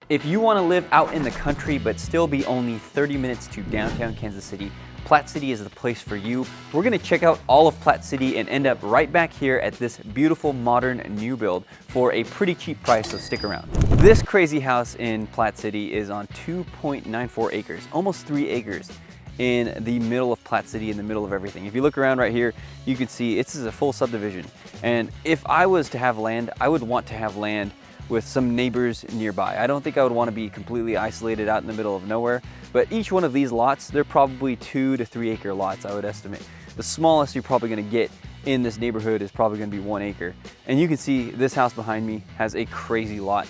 If you want to live out in the country but still be only 30 minutes to downtown Kansas City, Platte City is the place for you. We're going to check out all of Platte City and end up right back here at this beautiful modern new build for a pretty cheap price, so stick around. This crazy house in Platte City is on 2.94 acres, almost 3 acres in the middle of Platte City, in the middle of everything. If you look around right here, you can see this is a full subdivision. And if I was to have land, I would want to have land with some neighbors nearby. I don't think I would want to be completely isolated out in the middle of nowhere, but each one of these lots, they're probably 2 to 3 acre lots, I would estimate. The smallest you're probably gonna get in this neighborhood is probably gonna be 1 acre. And you can see this house behind me has a crazy lot.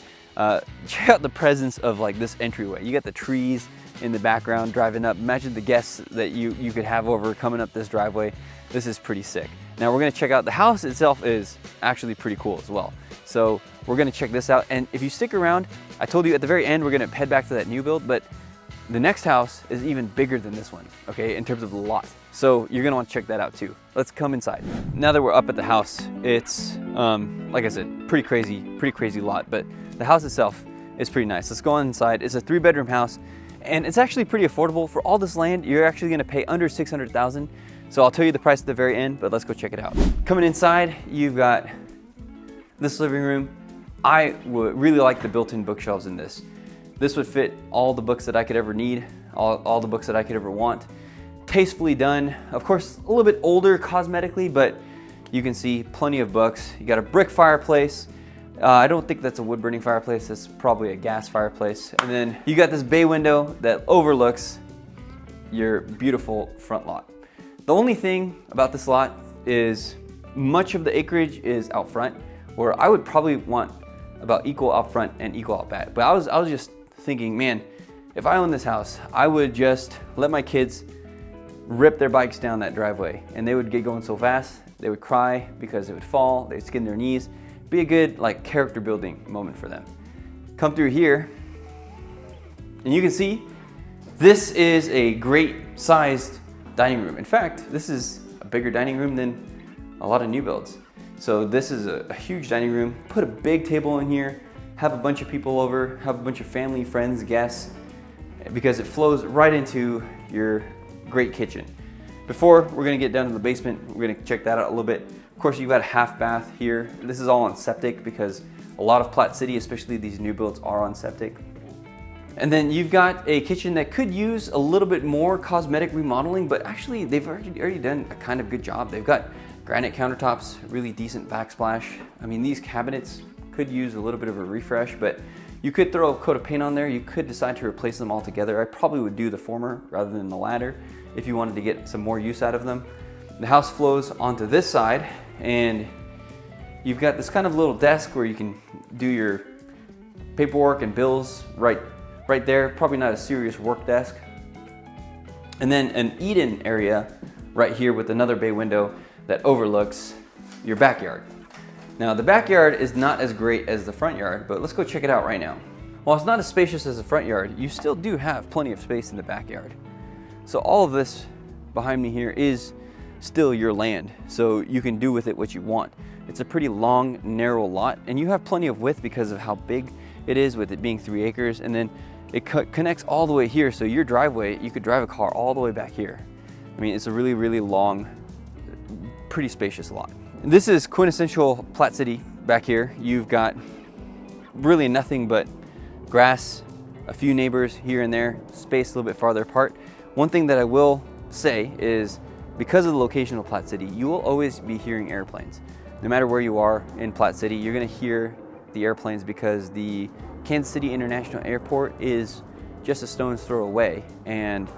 Check out the presence of like this entryway. You got the trees in the background driving up. Imagine the guests that you could have over coming up this driveway. This is pretty sick. Now we're gonna check out, the house itself is actually pretty cool as well. So we're gonna check this out. And if you stick around, I told you at the very end, we're gonna head back to that new build, but the next house is even bigger than this one, okay, in terms of the lot. So you're gonna wanna check that out too. Let's come inside. Now that we're up at the house, it's, like I said, pretty crazy lot, but the house itself is pretty nice. Let's go on inside. It's a 3-bedroom house, and it's actually pretty affordable. For all this land, you're actually gonna pay under $600,000. So I'll tell you the price at the very end, but let's go check it out. Coming inside, you've got this living room. I would really like the built-in bookshelves in this. This would fit all the books that I could ever need, all the books that I could ever want. Tastefully done. Of course, a little bit older cosmetically, but you can see plenty of books. You got a brick fireplace. I don't think that's a wood burning fireplace. That's probably a gas fireplace. And then you got this bay window that overlooks your beautiful front lot. The only thing about this lot is much of the acreage is out front, where I would probably want about equal out front and equal out back. But I was just thinking, man, if I owned this house, I would just let my kids rip their bikes down that driveway, and they would get going so fast, they would cry because they would fall, they'd skin their knees. Be a good like character building moment for them. Come through here, and you can see this is a great sized dining room. In fact, this is a bigger dining room than a lot of new builds. So this is a huge dining room. Put a big table in here, have a bunch of people over, have a bunch of family, friends, guests, because it flows right into your great kitchen. Before we're gonna get down to the basement, we're gonna check that out a little bit. Of course, you've got a half bath here. This is all on septic because a lot of Platte City, especially these new builds, are on septic. And then you've got a kitchen that could use a little bit more cosmetic remodeling, but actually they've already done a kind of good job. They've got granite countertops, really decent backsplash. I mean, these cabinets could use a little bit of a refresh, but you could throw a coat of paint on there. You could decide to replace them all together. I probably would do the former rather than the latter if you wanted to get some more use out of them. The house flows onto this side, and you've got this kind of little desk where you can do your paperwork and bills right there. Probably not a serious work desk. And then an eat-in area right here with another bay window that overlooks your backyard. Now the backyard is not as great as the front yard, but let's go check it out right now. While it's not as spacious as the front yard, you still do have plenty of space in the backyard. So all of this behind me here is still your land, so you can do with it what you want. It's a pretty long, narrow lot, and you have plenty of width because of how big it is, with it being 3 acres, and then it connects all the way here, so your driveway, you could drive a car all the way back here. I mean, it's a really, really long, pretty spacious lot. And this is quintessential Platte City back here. You've got really nothing but grass, a few neighbors here and there, spaced a little bit farther apart. One thing that I will say is, because of the location of Platte City, you will always be hearing airplanes. No matter where you are in Platte City, you're gonna hear the airplanes because the Kansas City International Airport is just a stone's throw away. And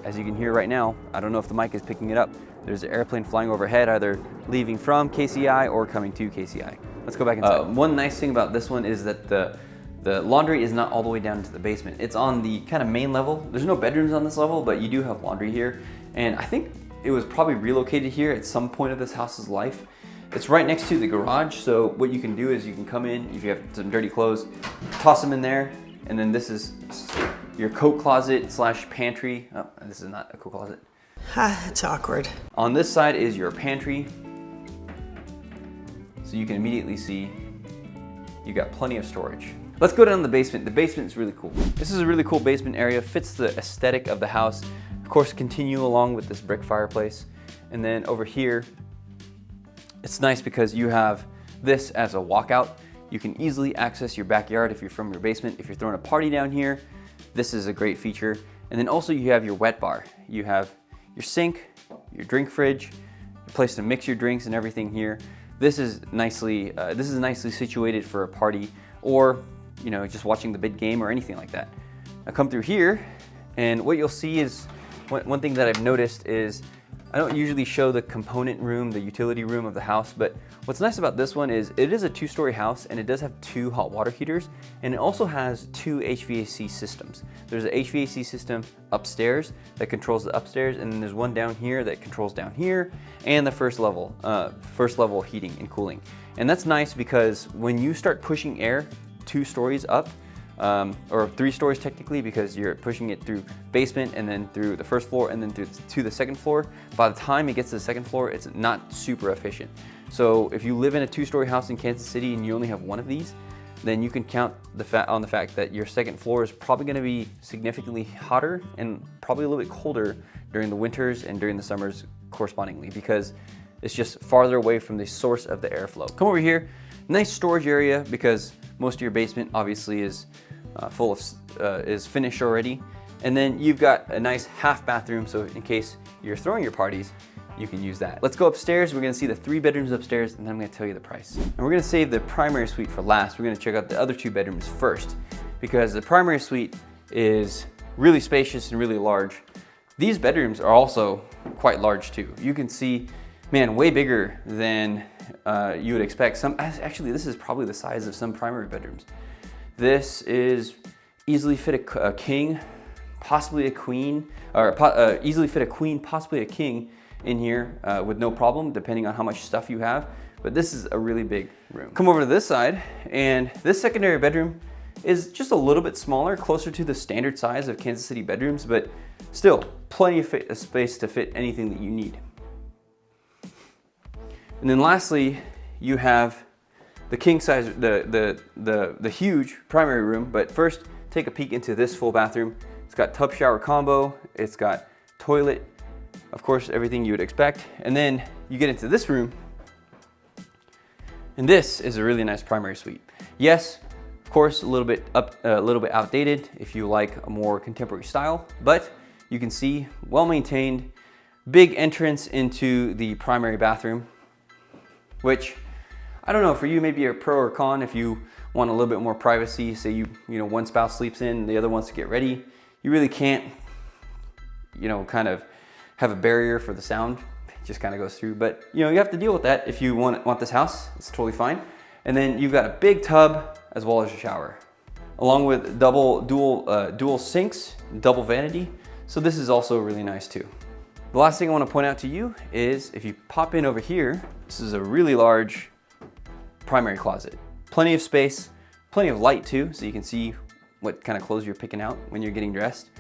as you can hear right now, I don't know if the mic is picking it up, there's an airplane flying overhead, either leaving from KCI or coming to KCI. Let's go back inside. One nice thing about this one is that the laundry is not all the way down to the basement. It's on the kind of main level. There's no bedrooms on this level, but you do have laundry here. And I think it was probably relocated here at some point of this house's life. It's right next to the garage, so what you can do is you can come in, if you have some dirty clothes, toss them in there, and then this is your coat closet slash pantry. Oh, this is not a coat closet. It's awkward. On this side is your pantry. So you can immediately see you got plenty of storage. Let's go down to the basement. The basement is really cool. This is a really cool basement area, fits the aesthetic of the house. Of course, continue along with this brick fireplace. And then over here, it's nice because you have this as a walkout. You can easily access your backyard if you're from your basement. If you're throwing a party down here, this is a great feature. And then also you have your wet bar. You have your sink, your drink fridge, a place to mix your drinks and everything here. This is nicely situated for a party or just watching the big game or anything like that. I come through here, and what you'll see is one thing that I've noticed is I don't usually show the component room, the utility room of the house, but what's nice about this one is it is a 2-story house and it does have 2 hot water heaters, and it also has 2 HVAC systems. There's an HVAC system upstairs that controls the upstairs, and then there's one down here that controls down here, and the first level heating and cooling. And that's nice because when you start pushing air 2 stories up, or 3 stories technically, because you're pushing it through basement and then through the first floor and then to the second floor. By the time it gets to the second floor, it's not super efficient. So if you live in a 2-story house in Kansas City and you only have one of these, then you can count on the fact that your second floor is probably going to be significantly hotter and probably a little bit colder during the winters and during the summers correspondingly, because it's just farther away from the source of the airflow. Come over here, nice storage area, because most of your basement obviously is is finished already. And then you've got a nice half bathroom, so in case you're throwing your parties, you can use that. Let's go upstairs. We're gonna see the 3 bedrooms upstairs, and then I'm gonna tell you the price. And we're gonna save the primary suite for last. We're gonna check out the other 2 bedrooms first, because the primary suite is really spacious and really large. These bedrooms are also quite large too. You can see, man, way bigger than you would expect. Actually, this is probably the size of some primary bedrooms. This is easily fit a king, possibly a queen, or easily fit a queen, possibly a king in here with no problem, depending on how much stuff you have. But this is a really big room. Come over to this side, and this secondary bedroom is just a little bit smaller, closer to the standard size of Kansas City bedrooms, but still plenty of space to fit anything that you need. And then lastly, you have the king size, the huge primary room. But first, take a peek into this full bathroom. It's got tub shower combo, it's got toilet, of course, everything you would expect. And then you get into this room, and this is a really nice primary suite. Yes, of course, a little bit outdated if you like a more contemporary style, but you can see well maintained, big entrance into the primary bathroom, which I don't know, for you, maybe a pro or con. If you want a little bit more privacy, say you know one spouse sleeps in, the other wants to get ready, you really can't, kind of have a barrier for the sound. It just kind of goes through. But you have to deal with that if you want this house. It's totally fine. And then you've got a big tub as well as a shower, along with dual sinks, double vanity. So this is also really nice too. The last thing I want to point out to you is if you pop in over here, this is a really large primary closet. Plenty of space, plenty of light too, so you can see what kind of clothes you're picking out when you're getting dressed.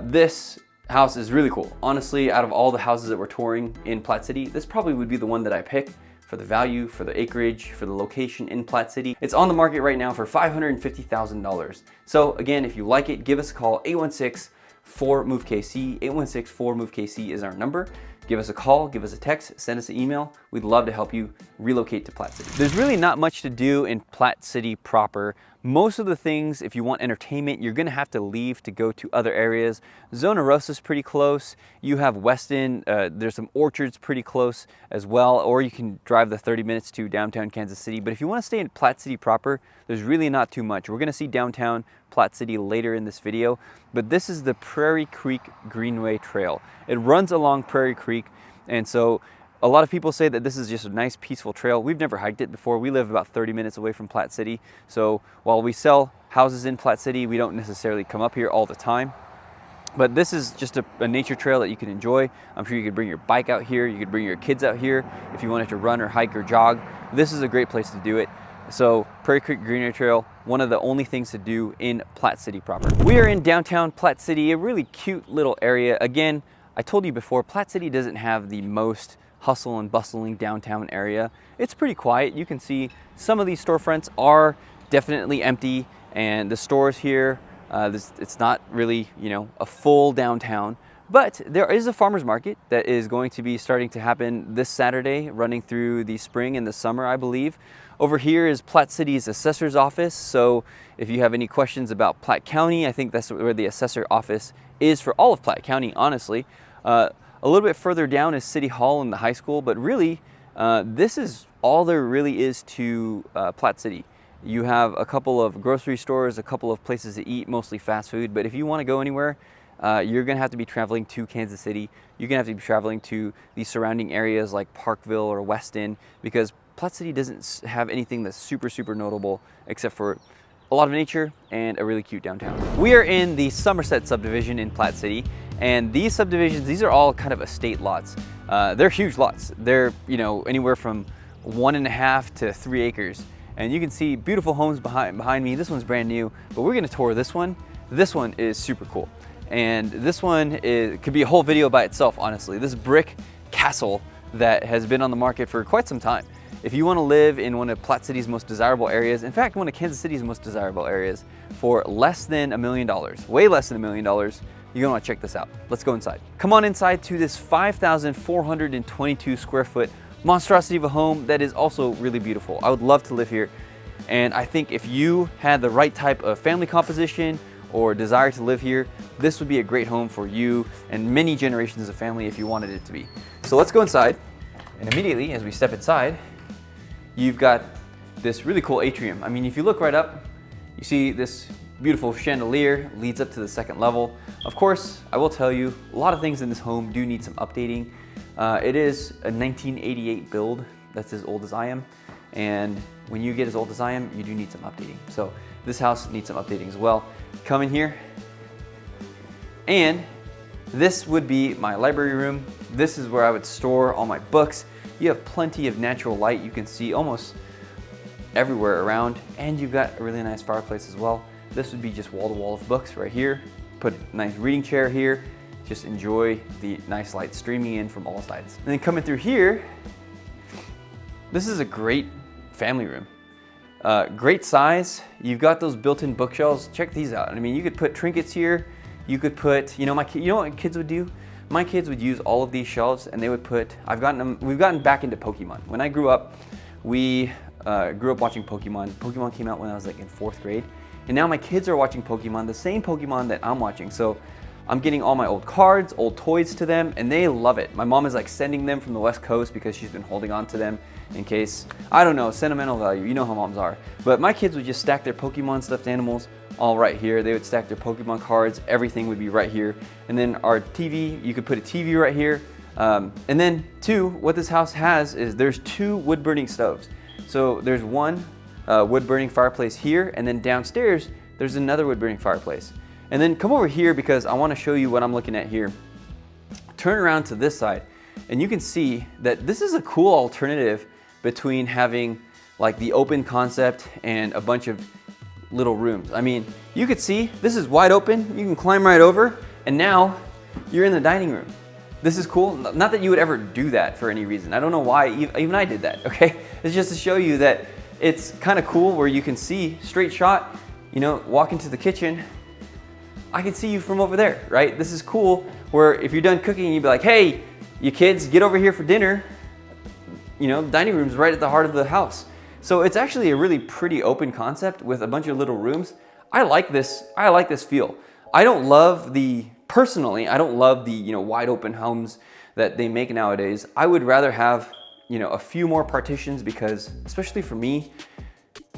This house is really cool. Honestly, out of all the houses that we're touring in Platte City, this probably would be the one that I pick for the value, for the acreage, for the location in Platte City. It's on the market right now for $550,000. So again, if you like it, give us a call, 816-4MOVE-KC. 816-4MOVE-KC is our number. Give us a call, give us a text, send us an email. We'd love to help you relocate to Platte City. There's really not much to do in Platte City proper. Most of the things, if you want entertainment, you're gonna have to leave to go to other areas. Zona Rosa's pretty close. You have Weston, there's some orchards pretty close as well, or you can drive the 30 minutes to downtown Kansas City. But if you wanna stay in Platte City proper, there's really not too much. We're gonna see downtown Platte City later in this video, but this is the Prairie Creek Greenway Trail. It runs along Prairie Creek, and so a lot of people say that this is just a nice peaceful trail. We've never hiked it before. We live about 30 minutes away from Platte City, so while we sell houses in Platte City, we don't necessarily come up here all the time. But this is just a nature trail that you can enjoy. I'm sure you could bring your bike out here, you could bring your kids out here if you wanted to run or hike or jog. This is a great place to do it. So Prairie Creek Greenway Trail, one of the only things to do in Platte City proper. We are in downtown Platte City, a really cute little area. Again, I told you before, Platte City doesn't have the most hustle and bustling downtown area. It's pretty quiet. You can see some of these storefronts are definitely empty, and the stores here, it's not really, a full downtown. But there is a farmer's market that is going to be starting to happen this Saturday, running through the spring and the summer, I believe. Over here is Platte City's assessor's office. So if you have any questions about Platte County, I think that's where the assessor office is for all of Platte County, honestly. A little bit further down is City Hall and the high school, but really, this is all there really is to Platte City. You have a couple of grocery stores, a couple of places to eat, mostly fast food. But if you want to go anywhere, you're going to have to be traveling to Kansas City. You're going to have to be traveling to the surrounding areas like Parkville or Weston, because Platte City doesn't have anything that's super notable except for a lot of nature and a really cute downtown. We are in the Somerset subdivision in Platte City, and these subdivisions, these are all kind of estate lots. They're huge lots. They're, anywhere from 1.5 to 3 acres. And you can see beautiful homes behind me. This one's brand new, but we're going to tour this one. This one is super cool. And this one could be a whole video by itself, honestly. This brick castle that has been on the market for quite some time. If you want to live in one of Platte City's most desirable areas, in fact, one of Kansas City's most desirable areas, for less than $1 million, way less than $1 million, you're gonna want to check this out. Let's go inside. Come on inside to this 5,422 square foot monstrosity of a home that is also really beautiful. I would love to live here. And I think if you had the right type of family composition or desire to live here, this would be a great home for you and many generations of family if you wanted it to be. So let's go inside, and immediately as we step inside, you've got this really cool atrium. I mean, if you look right up, you see this beautiful chandelier leads up to the second level. Of course, I will tell you, a lot of things in this home do need some updating. It is a 1988 build, that's as old as I am, and when you get as old as I am, you do need some updating. So this house needs some updating as well. Come in here, and this would be my library room. This is where I would store all my books. You have plenty of natural light. You can see almost everywhere around, and you've got a really nice fireplace as well. This would be just wall to wall of books right here. Put a nice reading chair here. Just enjoy the nice light streaming in from all sides. And then coming through here, this is a great family room. Great size. You've got those built-in bookshelves. Check these out. I mean, you could put trinkets here. You could put, you know what kids would do? My kids would use all of these shelves, and they would put, we've gotten back into Pokemon. When I grew up, we grew up watching Pokemon. Pokemon came out when I was like in 4th grade. And now my kids are watching Pokemon, the same Pokemon that I'm watching. So I'm getting all my old cards, old toys to them, and they love it. My mom is like sending them from the West Coast because she's been holding on to them in case, I don't know, sentimental value. You know how moms are. But my kids would just stack their Pokemon stuffed animals all right here. They would stack their Pokemon cards. Everything would be right here. And then our TV, you could put a TV right here. And then two, what this house has is there's 2 wood burning stoves. So there's one wood burning fireplace here, and then downstairs, there's another wood burning fireplace. And then come over here because I want to show you what I'm looking at here. Turn around to this side, and you can see that this is a cool alternative between having like the open concept and a bunch of little rooms. I mean, you could see this is wide open. You can climb right over, and now you're in the dining room. This is cool. Not that you would ever do that for any reason. I don't know why even I did that, okay? It's just to show you that it's kind of cool where you can see straight shot, walk into the kitchen. I can see you from over there, right? This is cool where if you're done cooking, you'd be like, hey, you kids, get over here for dinner. The dining room's right at the heart of the house. So it's actually a really pretty open concept with a bunch of little rooms. I like this feel. I don't love the wide open homes that they make nowadays. I would rather have, a few more partitions because, especially for me,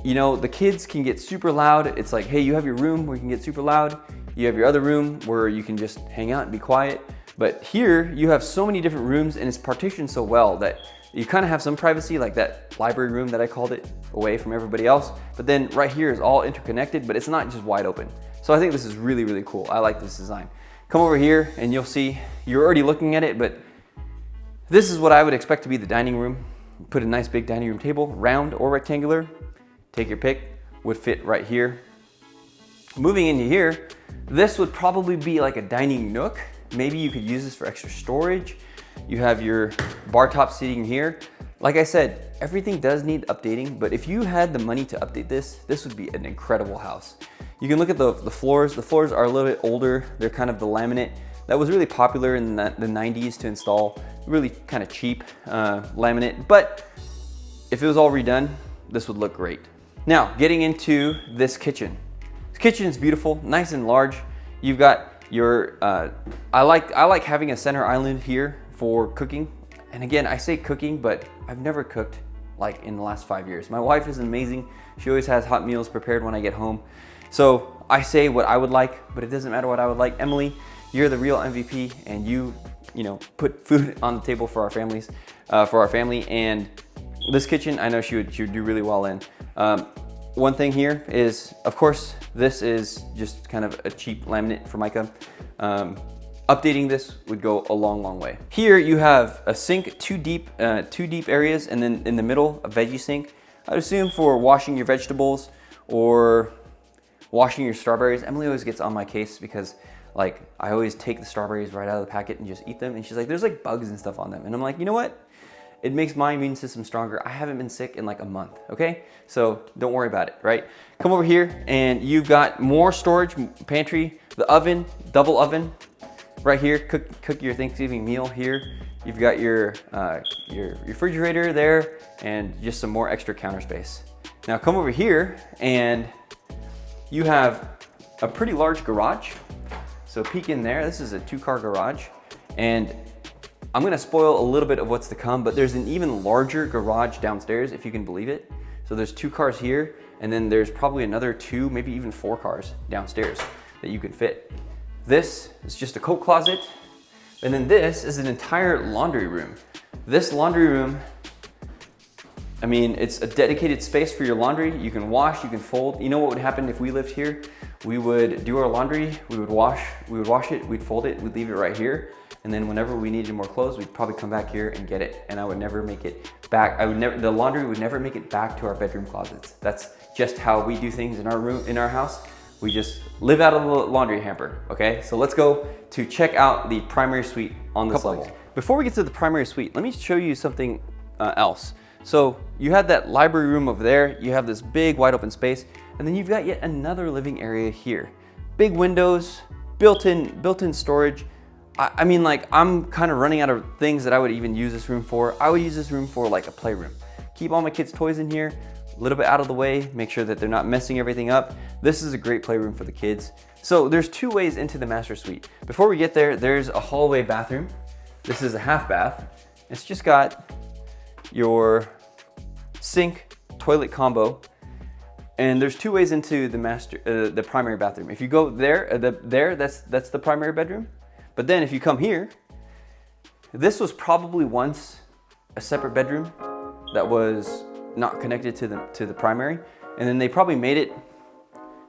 the kids can get super loud. It's like, hey, you have your room where you can get super loud. You have your other room where you can just hang out and be quiet. But here you have so many different rooms, and it's partitioned so well that you kind of have some privacy, like that library room that I called it, away from everybody else. But then right here is all interconnected, but it's not just wide open. So I think this is really, really cool. I like this design. Come over here and you'll see, you're already looking at it, but this is what I would expect to be the dining room. Put a nice big dining room table, round or rectangular, take your pick, would fit right here. Moving into here, this would probably be like a dining nook. Maybe you could use this for extra storage. You have your bar top seating here. Like I said, everything does need updating, but if you had the money to update this, this would be an incredible house. You can look at the floors. The floors are a little bit older. They're kind of the laminate that was really popular in the 90s to install. Really kind of cheap laminate, but if it was all redone, this would look great. Now, getting into this kitchen. This kitchen is beautiful, nice and large. You've got your, I like having a center island here for cooking. And again, I say cooking, but I've never cooked like in the last 5 years. My wife is amazing. She always has hot meals prepared when I get home. So I say what I would like, but it doesn't matter what I would like. Emily, you're the real MVP, and you know, put food on the table for our families, for our family. And this kitchen, I know she would do really well in. One thing here is, of course, this is just kind of a cheap laminate Formica. Updating this would go a long, long way. Here you have a sink, two deep areas, and then in the middle, a veggie sink. I'd assume for washing your vegetables or washing your strawberries. Emily always gets on my case because like I always take the strawberries right out of the packet and just eat them. And she's like, there's like bugs and stuff on them. And I'm like, you know what? It makes my immune system stronger. I haven't been sick in like a month, okay? So don't worry about it, right? Come over here and you've got more storage, pantry, the oven, double oven. Right here, cook your Thanksgiving meal here. You've got your refrigerator there and just some more extra counter space. Now come over here and you have a pretty large garage. So peek in there. This is a 2-car garage, and I'm gonna spoil a little bit of what's to come, but there's an even larger garage downstairs, if you can believe it. So there's 2 cars here, and then there's probably another 2, maybe even 4 cars downstairs that you can fit. This is just a coat closet, and then this is an entire laundry room. This laundry room, I mean, it's a dedicated space for your laundry. You can wash, you can fold. You know what would happen if we lived here? We would do our laundry, we would wash it, we'd fold it, we'd leave it right here. And then whenever we needed more clothes, we'd probably come back here and get it. And I would never make it back. The laundry would never make it back to our bedroom closets. That's just how we do things in our room, in our house. We just live out of the laundry hamper, okay? So let's go to check out the primary suite on this level. Before we get to the primary suite, let me show you something else. So you have that library room over there, you have this big wide open space, and then you've got yet another living area here. Big windows, built-in storage. I mean, like, I'm kind of running out of things that I would even use this room for. I would use this room for like a playroom. Keep all my kids' toys in here, a little bit out of the way, make sure that they're not messing everything up. This is a great playroom for the kids. So there's 2 ways into the master suite. Before we get there, there's a hallway bathroom. This is a half bath. It's just got your sink, toilet combo, and there's 2 ways into the primary bathroom. If you go there, that's the primary bedroom. But then if you come here, this was probably once a separate bedroom that was not connected to the primary, and then they probably made it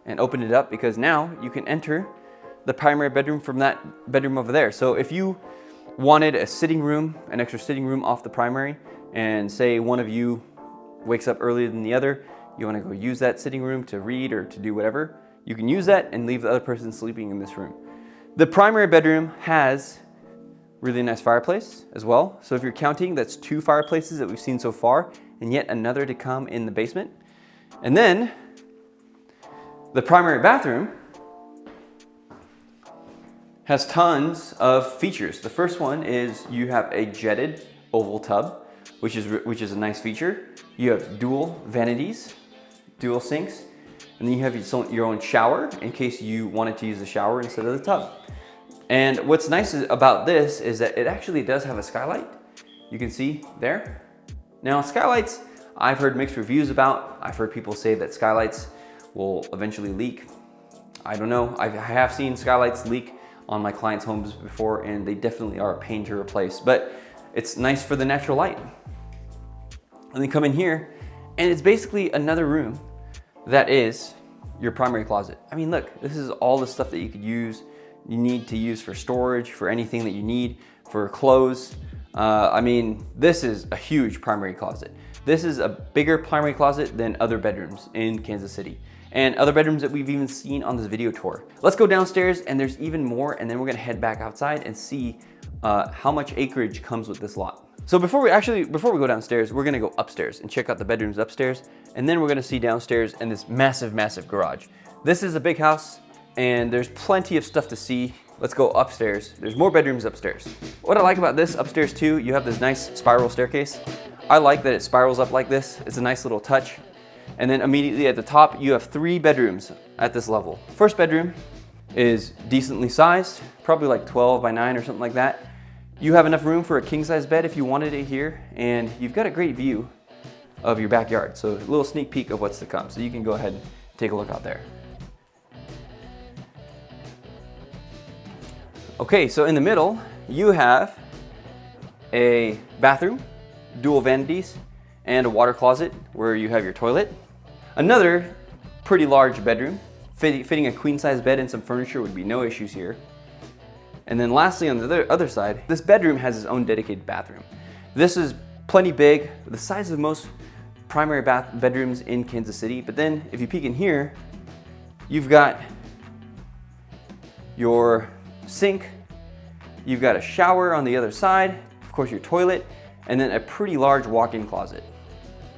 and opened it up because now you can enter the primary bedroom from that bedroom over there. So if you wanted a sitting room, an extra sitting room off the primary, and say one of you wakes up earlier than the other, you want to go use that sitting room to read or to do whatever, you can use that and leave the other person sleeping in this room. The primary bedroom has really nice fireplace as well. So if you're counting, that's 2 fireplaces that we've seen so far, and yet another to come in the basement. And then the primary bathroom has tons of features. The first one is you have a jetted oval tub, which is a nice feature. You have dual vanities, dual sinks, and then you have your own shower in case you wanted to use the shower instead of the tub. And what's nice about this is that it actually does have a skylight. You can see there. Now skylights, I've heard mixed reviews about. I've heard people say that skylights will eventually leak. I don't know. I have seen skylights leak on my clients' homes before, and they definitely are a pain to replace, but it's nice for the natural light. And then come in here, and it's basically another room that is your primary closet. I mean, look, this is all the stuff that you could use, you need to use for storage, for anything that you need, for clothes. I mean, this is a huge primary closet. This is a bigger primary closet than other bedrooms in Kansas City, and other bedrooms that we've even seen on this video tour. Let's go downstairs, and there's even more, and then we're gonna head back outside and see how much acreage comes with this lot. So before we go downstairs, we're gonna go upstairs and check out the bedrooms upstairs, and then we're gonna see downstairs and this massive, massive garage. This is a big house, and there's plenty of stuff to see. Let's go upstairs. There's more bedrooms upstairs. What I like about this upstairs too, you have this nice spiral staircase. I like that it spirals up like this. It's a nice little touch. And then immediately at the top, you have 3 bedrooms at this level. First bedroom is decently sized, probably like 12 by 9 or something like that. You have enough room for a king size bed if you wanted it here, and you've got a great view of your backyard. So a little sneak peek of what's to come. So you can go ahead and take a look out there. Okay, so in the middle, you have a bathroom, dual vanities, and a water closet where you have your toilet. Another pretty large bedroom, fitting a queen size bed and some furniture would be no issues here. And then lastly, on the other side, this bedroom has its own dedicated bathroom. This is plenty big, the size of most primary bedrooms in Kansas City. But then if you peek in here, you've got your sink, you've got a shower on the other side, of course your toilet, and then a pretty large walk-in closet.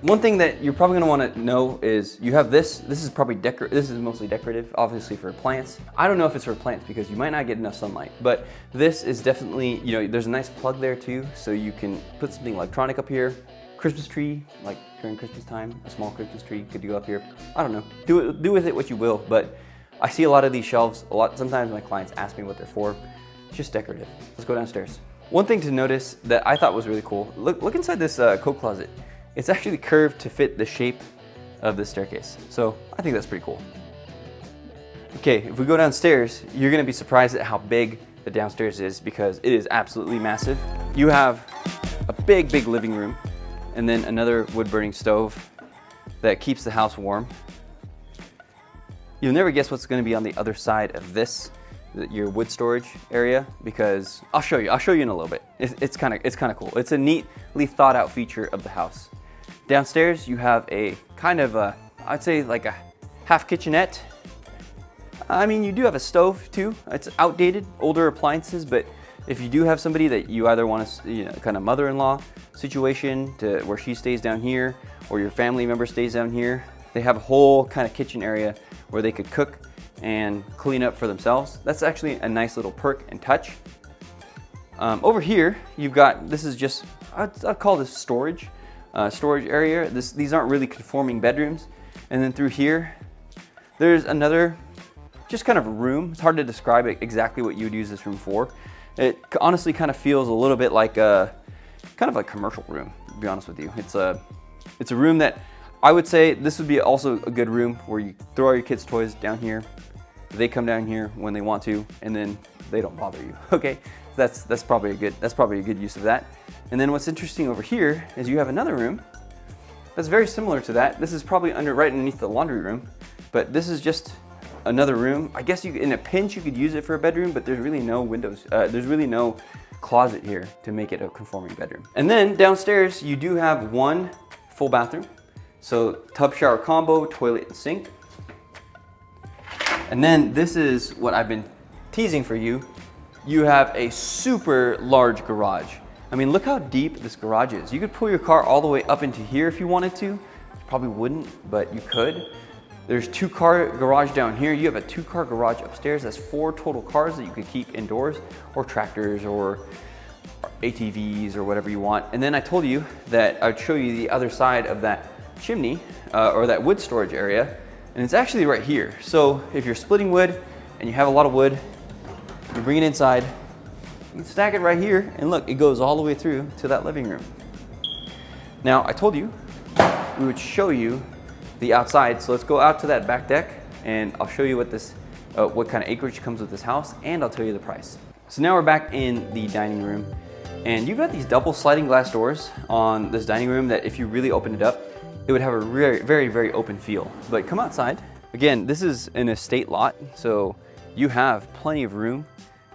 One thing that you're probably gonna wanna know is you have this. This is probably this is mostly decorative, obviously for plants. I don't know if it's for plants because you might not get enough sunlight, but this is definitely, you know, there's a nice plug there too, so you can put something electronic up here. Christmas tree, like during Christmas time, a small Christmas tree could go up here. I don't know, do with it what you will, but I see a lot of these shelves, sometimes my clients ask me what they're for. It's just decorative. Let's go downstairs. One thing to notice that I thought was really cool, look inside this coat closet. It's actually curved to fit the shape of the staircase. So I think that's pretty cool. Okay, if we go downstairs, you're gonna be surprised at how big the downstairs is because it is absolutely massive. You have a big, big living room and then another wood burning stove that keeps the house warm. You'll never guess what's gonna be on the other side of this, your wood storage area, because I'll show you in a little bit. It's kind of cool. It's a neatly thought out feature of the house. Downstairs, you have a kind of a, I'd say like a half kitchenette. I mean, you do have a stove too. It's outdated, older appliances, but if you do have somebody that you either want to, you know, kind of mother-in-law situation to where she stays down here or your family member stays down here, they have a whole kind of kitchen area where they could cook and clean up for themselves. That's actually a nice little perk and touch. Over here, you've got, this is just, I'd call this storage area. These aren't really conforming bedrooms. And then through here, there's another just kind of a room. It's hard to describe exactly what you would use this room for. It honestly kind of feels a little bit like a kind of a commercial room, to be honest with you. It's a room that I would say this would be also a good room where you throw all your kids' toys down here. They come down here when they want to, and then they don't bother you. Okay, that's probably a good use of that. And then what's interesting over here is you have another room that's very similar to that. This is probably right underneath the laundry room, but this is just another room. I guess in a pinch you could use it for a bedroom, but there's really no windows. There's really no closet here to make it a conforming bedroom. And then downstairs you do have one full bathroom. So tub shower combo, toilet and sink. And then this is what I've been teasing for you. You have a super large garage. I mean, look how deep this garage is. You could pull your car all the way up into here if you wanted to. You probably wouldn't, but you could. There's 2-car garage down here. You have a 2-car garage upstairs. That's 4 total cars that you could keep indoors, or tractors or ATVs or whatever you want. And then I told you that I'd show you the other side of that chimney or that wood storage area. And it's actually right here. So if you're splitting wood and you have a lot of wood, you bring it inside, you can stack it right here, and look, it goes all the way through to that living room. Now, I told you we would show you the outside, so let's go out to that back deck and I'll show you what kind of acreage comes with this house, and I'll tell you the price. So now we're back in the dining room, and you've got these double sliding glass doors on this dining room that if you really open it up, it would have a very, very, very open feel. But come outside. Again, this is an estate lot, so you have plenty of room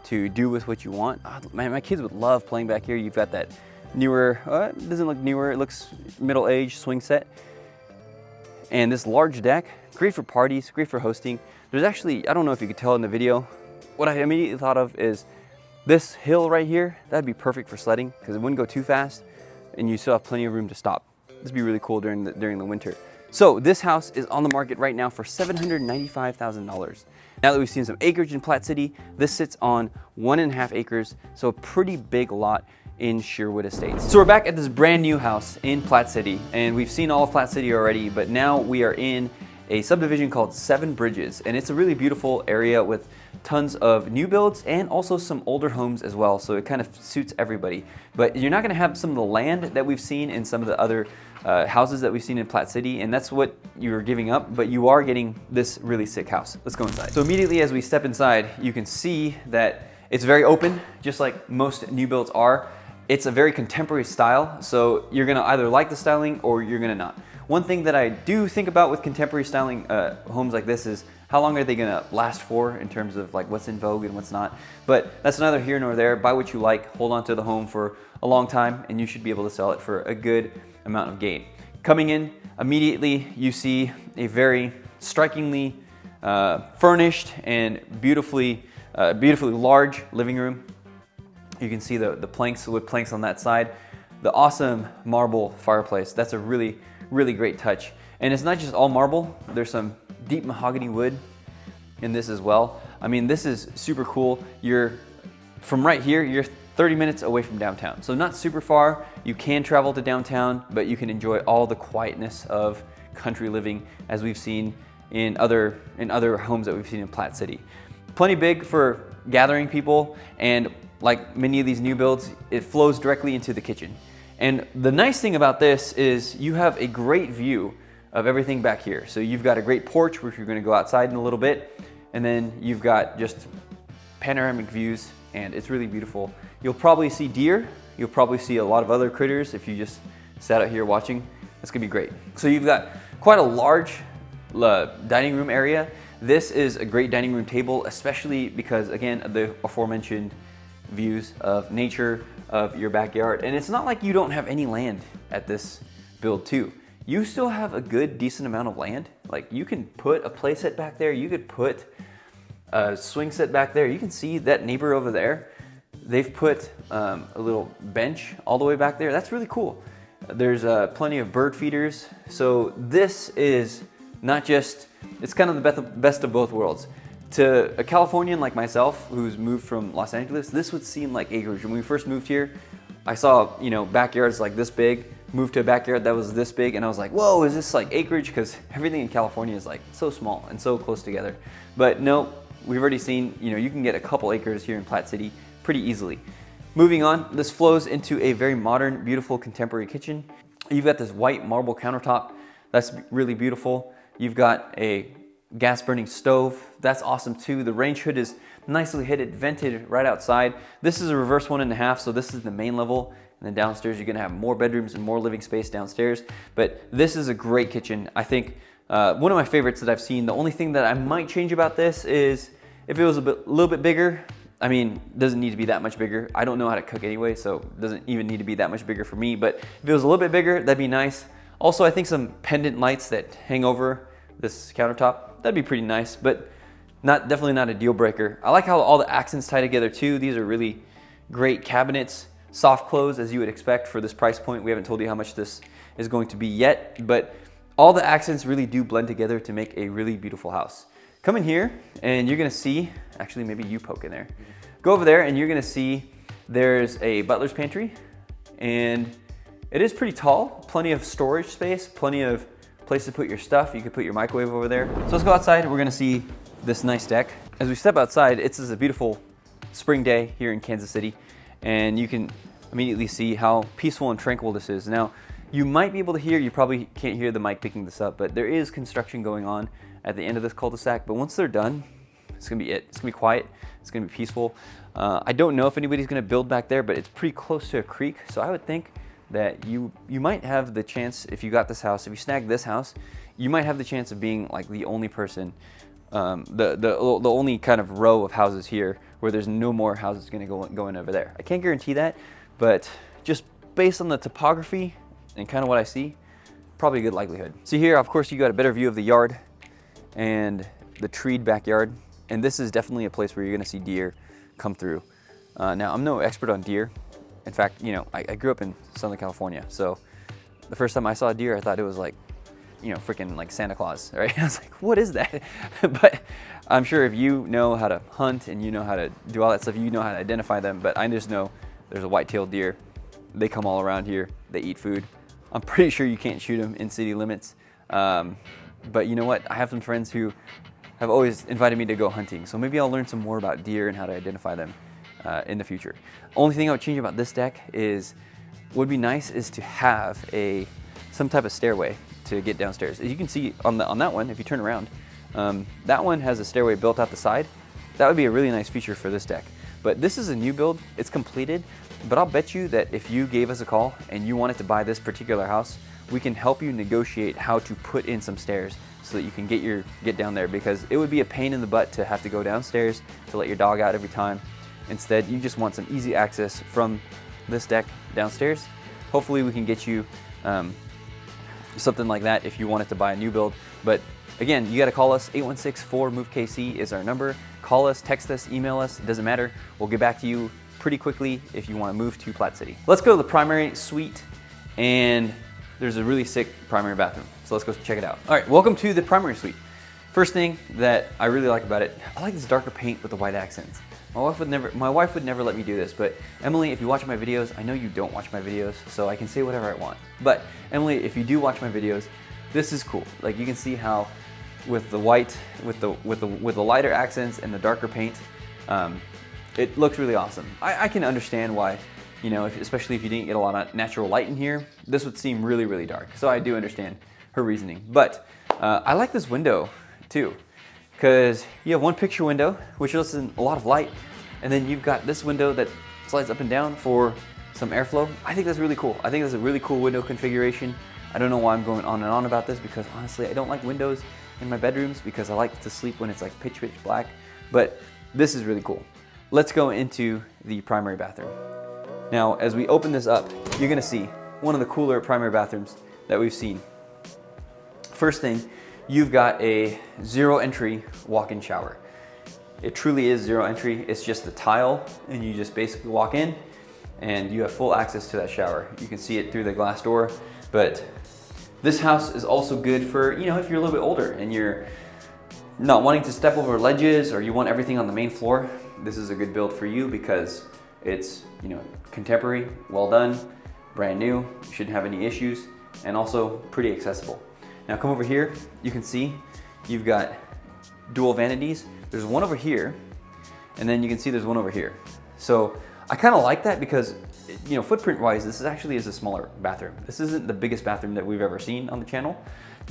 to do with what you want. Man, my kids would love playing back here. You've got that newer, it doesn't look newer, it looks middle-aged swing set. And this large deck, great for parties, great for hosting. There's actually, I don't know if you could tell in the video, what I immediately thought of is this hill right here. That'd be perfect for sledding because it wouldn't go too fast, and you still have plenty of room to stop. This would be really cool during the winter. So this house is on the market right now for $795,000. Now that we've seen some acreage in Platte City, this sits on 1.5 acres, so a pretty big lot in Sherwood Estates. So we're back at this brand new house in Platte City, and we've seen all of Platte City already, but now we are in a subdivision called Seven Bridges, and it's a really beautiful area with tons of new builds and also some older homes as well, so it kind of suits everybody. But you're not gonna have some of the land that we've seen in some of the other houses that we've seen in Platte City, and that's what you're giving up, but you are getting this really sick house. Let's go inside. So immediately as we step inside, you can see that it's very open, just like most new builds are. It's a very contemporary style, so you're gonna either like the styling or you're gonna not. One thing that I do think about with contemporary styling homes like this is how long are they gonna last for in terms of like what's in vogue and what's not. But that's neither here nor there. Buy what you like, hold on to the home for a long time, and you should be able to sell it for a good amount of gain. Coming in, immediately you see a very strikingly furnished and beautifully large living room. You can see the planks, wood planks on that side. The awesome marble fireplace, that's a really great touch. And it's not just all marble, there's some deep mahogany wood in this as well. I mean, this is super cool. From right here, you're 30 minutes away from downtown. So not super far. You can travel to downtown, but you can enjoy all the quietness of country living as we've seen in other homes that we've seen in Platte City. Plenty big for gathering people, and like many of these new builds, it flows directly into the kitchen. And the nice thing about this is you have a great view of everything back here. So you've got a great porch, which you're gonna go outside in a little bit, and then you've got just panoramic views, and it's really beautiful. You'll probably see deer. You'll probably see a lot of other critters if you just sat out here watching. It's gonna be great. So you've got quite a large dining room area. This is a great dining room table, especially because, again, of the aforementioned views of nature, of your backyard. And it's not like you don't have any land at this build too. You still have a good, decent amount of land. Like, you can put a play set back there. You could put a swing set back there. You can see that neighbor over there. They've put a little bench all the way back there. That's really cool. There's plenty of bird feeders. So this is not just, it's kind of the best of both worlds. To a Californian like myself who's moved from Los Angeles, this would seem like acreage. When we first moved here, I saw, backyards like this big, moved to a backyard that was this big, and I was like, whoa, is this like acreage? Because everything in California is like so small and so close together. But no, we've already seen, you can get a couple acres here in Platte City pretty easily. Moving on, this flows into a very modern, beautiful, contemporary kitchen. You've got this white marble countertop. That's really beautiful. You've got a gas burning stove. That's awesome too. The range hood is nicely hidden, vented right outside. This is a reverse 1.5, so this is the main level. And then downstairs, you're gonna have more bedrooms and more living space downstairs. But this is a great kitchen. I think one of my favorites that I've seen. The only thing that I might change about this is if it was a little bit bigger. I mean, it doesn't need to be that much bigger. I don't know how to cook anyway, so it doesn't even need to be that much bigger for me. But if it was a little bit bigger, that'd be nice. Also, I think some pendant lights that hang over this countertop, that'd be pretty nice, but definitely not a deal breaker. I like how all the accents tie together too. These are really great cabinets, soft close as you would expect for this price point. We haven't told you how much this is going to be yet, but all the accents really do blend together to make a really beautiful house. Come in here and you're gonna see, actually maybe you poke in there. Go over there and you're gonna see there's a butler's pantry, and it is pretty tall, plenty of storage space, plenty of place to put your stuff. You could put your microwave over there. So let's go outside. We're gonna see this nice deck. As we step outside, it's a beautiful spring day here in Kansas City, and you can immediately see how peaceful and tranquil this is. Now, you might be able to hear, you probably can't hear the mic picking this up, but there is construction going on at the end of this cul-de-sac, but once they're done, it's gonna be it. It's gonna be quiet, it's gonna be peaceful. I don't know if anybody's gonna build back there, but it's pretty close to a creek, so I would think that you might have the chance, if you got this house, if you snag this house, you might have the chance of being like the only person, the only kind of row of houses here where there's no more houses gonna go in over there. I can't guarantee that, but just based on the topography and kind of what I see, probably a good likelihood. So here, of course, you got a better view of the yard and the treed backyard, and this is definitely a place where you're gonna see deer come through. Now, I'm no expert on deer, In fact, you know, I grew up in Southern California, so the first time I saw a deer, I thought it was like, you know, freaking like Santa Claus, right? I was like, what is that? But I'm sure if you know how to hunt and you know how to do all that stuff, you know how to identify them. But I just know there's a white-tailed deer. They come all around here. They eat food. I'm pretty sure you can't shoot them in city limits. But you know what? I have some friends who have always invited me to go hunting. So maybe I'll learn some more about deer and how to identify them in the future. Only thing I would change about this deck is, would be nice is to have some type of stairway to get downstairs. As you can see on that one, if you turn around, that one has a stairway built out the side. That would be a really nice feature for this deck. But this is a new build, it's completed, but I'll bet you that if you gave us a call and you wanted to buy this particular house, we can help you negotiate how to put in some stairs so that you can get down there, because it would be a pain in the butt to have to go downstairs to let your dog out every time. Instead, you just want some easy access from this deck downstairs. Hopefully we can get you something like that if you wanted to buy a new build. But again, you got to call us. 816-4-MOVE-KC is our number. Call us, text us, email us, it doesn't matter. We'll get back to you pretty quickly if you want to move to Platte City. Let's go to the primary suite, and there's a really sick primary bathroom. So let's go check it out. All right, welcome to the primary suite. First thing that I really like about it, I like this darker paint with the white accents. My wife would never let me do this, but Emily, if you watch my videos, I know you don't watch my videos, so I can say whatever I want. But Emily, if you do watch my videos, this is cool. Like, you can see how with the white, with the lighter accents and the darker paint, it looks really awesome. I can understand why, you know, especially if you didn't get a lot of natural light in here, this would seem really, really dark. So I do understand her reasoning. But I like this window too, because you have one picture window, which lets in a lot of light, and then you've got this window that slides up and down for some airflow. I think that's really cool. I think that's a really cool window configuration. I don't know why I'm going on and on about this, because honestly, I don't like windows in my bedrooms because I like to sleep when it's like pitch black, but this is really cool. Let's go into the primary bathroom. Now, as we open this up, you're gonna see one of the cooler primary bathrooms that we've seen. First thing, you've got a zero entry walk-in shower. It truly is zero entry. It's just the tile, and you just basically walk in and you have full access to that shower. You can see it through the glass door, but this house is also good for, you know, if you're a little bit older and you're not wanting to step over ledges, or you want everything on the main floor. This is a good build for you because it's, you know, contemporary, well done, brand new, you shouldn't have any issues, and also pretty accessible. Now come over here, you can see you've got dual vanities. There's one over here, and then you can see there's one over here. So I kind of like that because, you know, footprint wise, this actually is a smaller bathroom. This isn't the biggest bathroom that we've ever seen on the channel,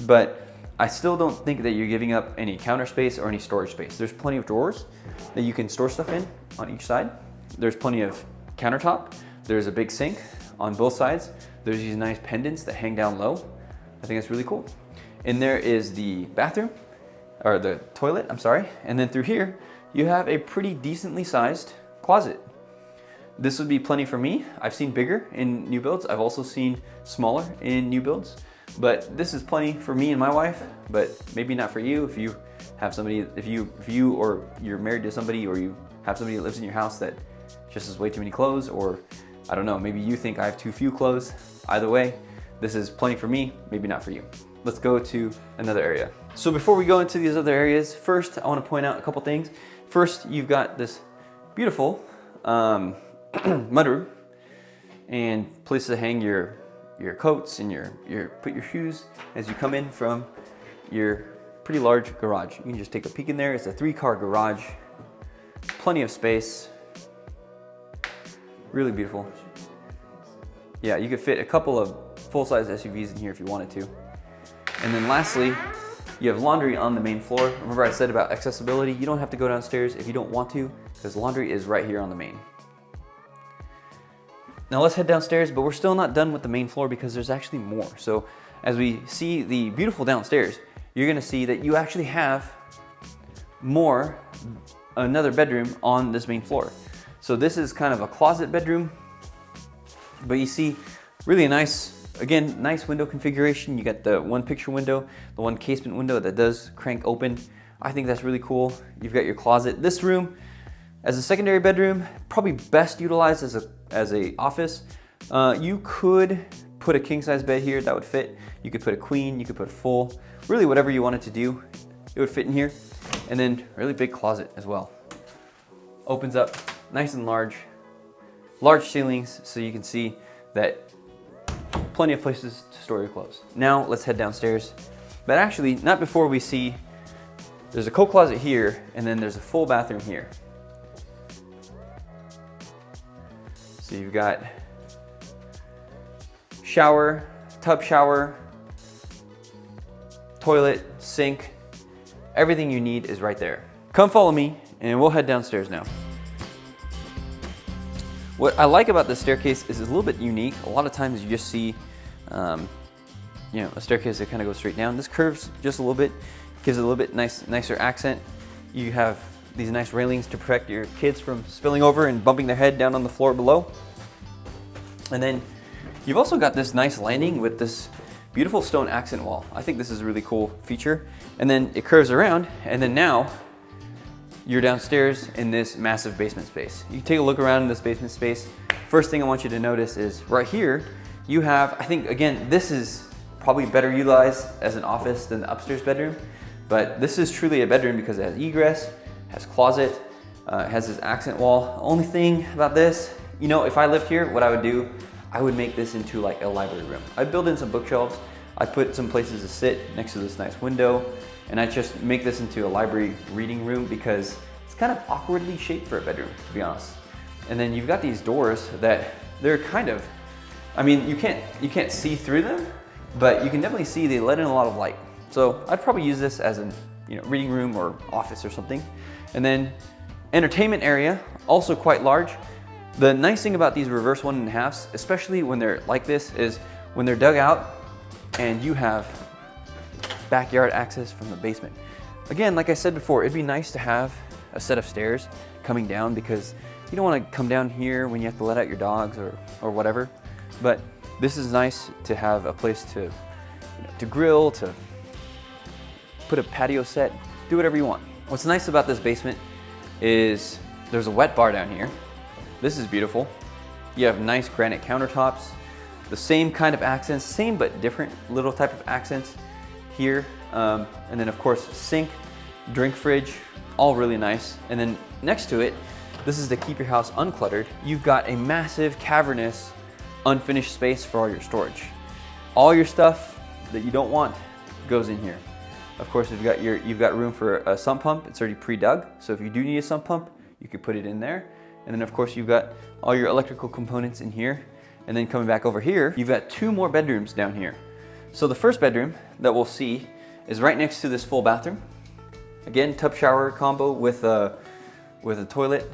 but I still don't think that you're giving up any counter space or any storage space. There's plenty of drawers that you can store stuff in on each side. There's plenty of countertop. There's a big sink on both sides. There's these nice pendants that hang down low. I think it's really cool. And there is the bathroom, or the toilet, I'm sorry. And then through here, you have a pretty decently sized closet. This would be plenty for me. I've seen bigger in new builds. I've also seen smaller in new builds, but this is plenty for me and my wife, but maybe not for you if you have somebody, if you or you're married to somebody, or you have somebody that lives in your house that just has way too many clothes, or I don't know, maybe you think I have too few clothes. Either way, this is plenty for me, maybe not for you. Let's go to another area. So before we go into these other areas, first I want to point out a couple things. First, you've got this beautiful mudroom and place to hang your coats and put your shoes as you come in from your pretty large garage. You can just take a peek in there. It's a 3-car garage, plenty of space, really beautiful. Yeah, you could fit a couple of full-size SUVs in here if you wanted to. And then lastly, you have laundry on the main floor. Remember I said about accessibility, you don't have to go downstairs if you don't want to, because laundry is right here on the main. Now let's head downstairs, but we're still not done with the main floor because there's actually more. So as we see the beautiful downstairs, you're gonna see that you actually have another bedroom on this main floor. So this is kind of a closet bedroom, but you see really a nice, again, nice window configuration. You got the one picture window, the one casement window that does crank open. I think that's really cool. You've got your closet. This room, As a secondary bedroom, probably best utilized as a office. You could put a king size bed here that would fit. You could put a queen, you could put a full, really whatever you wanted to do, it would fit in here. And then really big closet as well. Opens up nice and large ceilings so you can see that plenty of places to store your clothes. Now let's head downstairs, but actually not before we see there's a coat closet here and then there's a full bathroom here. So you've got shower, tub shower, toilet, sink, everything you need is right there. Come follow me and we'll head downstairs now. What I like about this staircase is it's a little bit unique. A lot of times you just see, a staircase that kind of goes straight down. This curves just a little bit, gives it a little bit nicer accent. You have these nice railings to protect your kids from spilling over and bumping their head down on the floor below. And then you've also got this nice landing with this beautiful stone accent wall. I think this is a really cool feature. And then it curves around, and then now you're downstairs in this massive basement space. You take a look around in this basement space. First thing I want you to notice is right here, you have, I think again, this is probably better utilized as an office than the upstairs bedroom, but this is truly a bedroom because it has egress, has closet, has this accent wall. Only thing about this, if I lived here, what I would do, I would make this into like a library room. I'd build in some bookshelves. I'd put some places to sit next to this nice window, and I'd just make this into a library reading room because it's kind of awkwardly shaped for a bedroom, to be honest. And then you've got these doors that they're kind of, you can't see through them, but you can definitely see they let in a lot of light. So I'd probably use this as a reading room or office or something. And then entertainment area, also quite large. The nice thing about these reverse 1.5s, especially when they're like this, is when they're dug out and you have backyard access from the basement. Again, like I said before, it'd be nice to have a set of stairs coming down because you don't want to come down here when you have to let out your dogs or whatever. But this is nice to have a place to grill, to put a patio set, do whatever you want. What's nice about this basement is there's a wet bar down here. This is beautiful. You have nice granite countertops, the same kind of accents, same but different little type of accents here. And then of course, sink, drink fridge, all really nice. And then next to it, this is to keep your house uncluttered. You've got a massive, cavernous, unfinished space for all your storage. All your stuff that you don't want goes in here. Of course, you've got room for a sump pump. It's already pre-dug, so if you do need a sump pump, you could put it in there. And then of course, you've got all your electrical components in here. And then coming back over here, you've got 2 more bedrooms down here. So the first bedroom that we'll see is right next to this full bathroom. Again, tub shower combo with a toilet,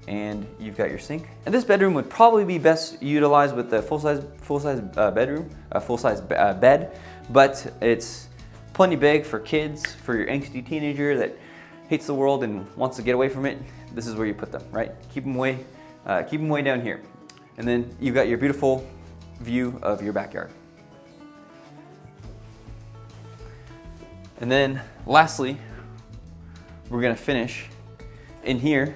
and you've got your sink. And this bedroom would probably be best utilized with the full-size bed, but it's plenty big for kids, for your angsty teenager that hates the world and wants to get away from it. This is where you put them, right? Keep them way down here. And then you've got your beautiful view of your backyard. And then lastly, we're gonna finish in here.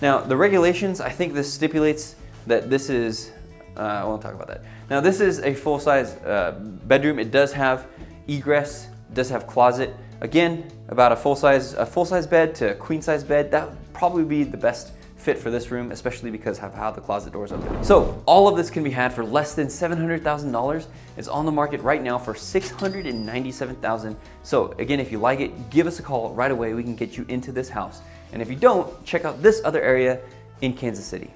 Now the regulations, I think this stipulates that this is, I won't talk about that. Now this is a full-size bedroom. It does have egress, it does have closet. Again, about a full-size bed to a queen-size bed, that would probably be the best fit for this room, especially because of how the closet doors open. So all of this can be had for less than $700,000. It's on the market right now for $697,000. So again, if you like it, give us a call right away. We can get you into this house. And if you don't, check out this other area in Kansas City.